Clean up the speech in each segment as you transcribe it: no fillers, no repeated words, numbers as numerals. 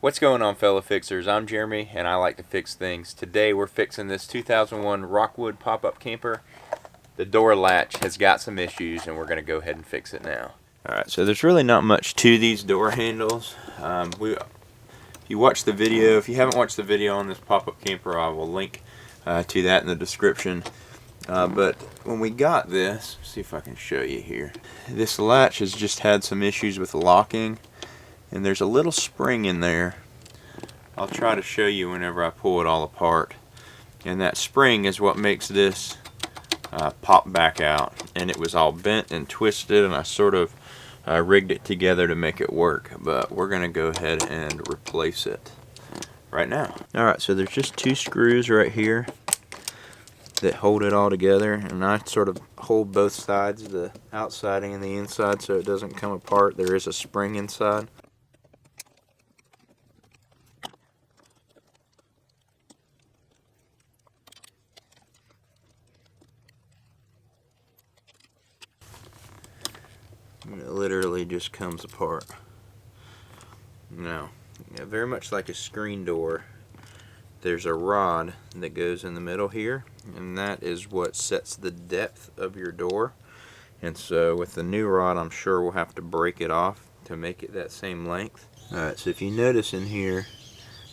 What's going on, fellow fixers? I'm Jeremy and I like to fix things. Today we're fixing this 2001 Rockwood pop-up camper. The door latch has got some issues and we're going to go ahead and fix it now. Alright, so there's really not much to these door handles. If you watch the video, if you haven't watched the video on this pop-up camper, I will link to that in the description. But when we got this, see if I can show you here. This latch has just had some issues with locking. And there's a little spring in there. I'll try to show you whenever I pull it all apart. And that spring is what makes this pop back out. And it was all bent and twisted, and I sort of rigged it together to make it work. But we're going to go ahead and replace it right now. Alright, so there's just two screws right here that hold it all together. And I sort of hold both sides, the outside and the inside, so it doesn't come apart. There is a spring inside. It literally just comes apart. Now, very much like a screen door, there's a rod that goes in the middle here, and that is what sets the depth of your door. And so with the new rod, I'm sure we'll have to break it off to make it that same length. Alright, so if you notice in here,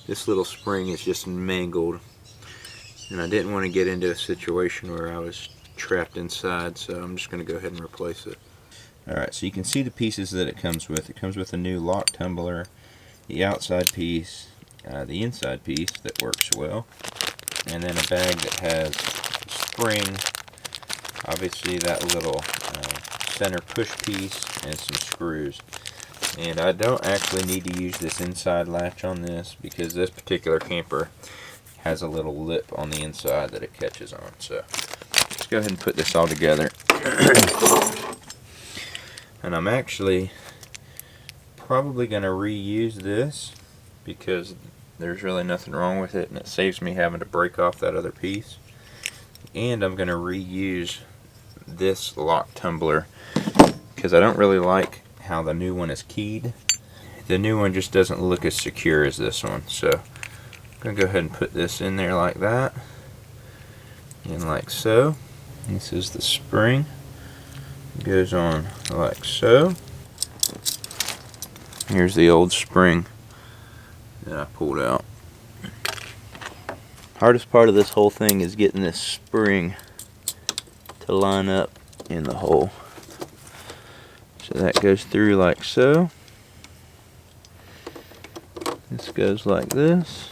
this little spring is just mangled, and I didn't want to get into a situation where I was trapped inside, so I'm just going to go ahead and replace it. Alright, so you can see the pieces that it comes with. It comes with a new lock tumbler, the outside piece, the inside piece that works well, and then a bag that has spring, obviously that little center push piece, and some screws. And I don't actually need to use this inside latch on this because this particular camper has a little lip on the inside that it catches on. So let's go ahead and put this all together. And I'm actually probably going to reuse this because there's really nothing wrong with it, and it saves me having to break off that other piece. And I'm going to reuse this lock tumbler because I don't really like how the new one is keyed. The new one just doesn't look as secure as this one. So I'm going to go ahead and put this in there like that, and like so. This is the spring. Goes on like so. Here's the old spring that I pulled out. Hardest part of this whole thing is getting this spring to line up in the hole. So that goes through like so. This goes like this.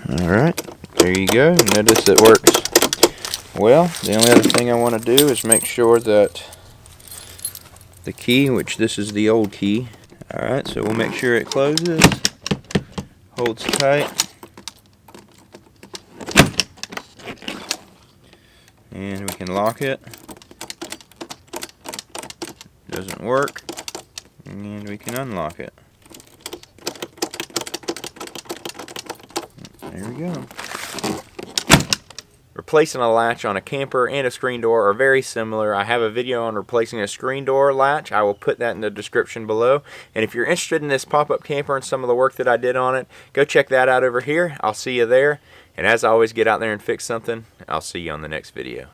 Alright, there you go. Notice it works well. The only other thing I want to do is make sure that the key, which this is the old key, alright, so we'll make sure it closes, holds tight, and we can lock it. Doesn't work, and we can unlock it. There we go. Replacing a latch on a camper and a screen door are very similar. I have a video on replacing a screen door latch. I will put that in the description below. And if you're interested in this pop-up camper and some of the work that I did on it, go check that out over here. I'll see you there. And as always, get out there and fix something. I'll see you on the next video.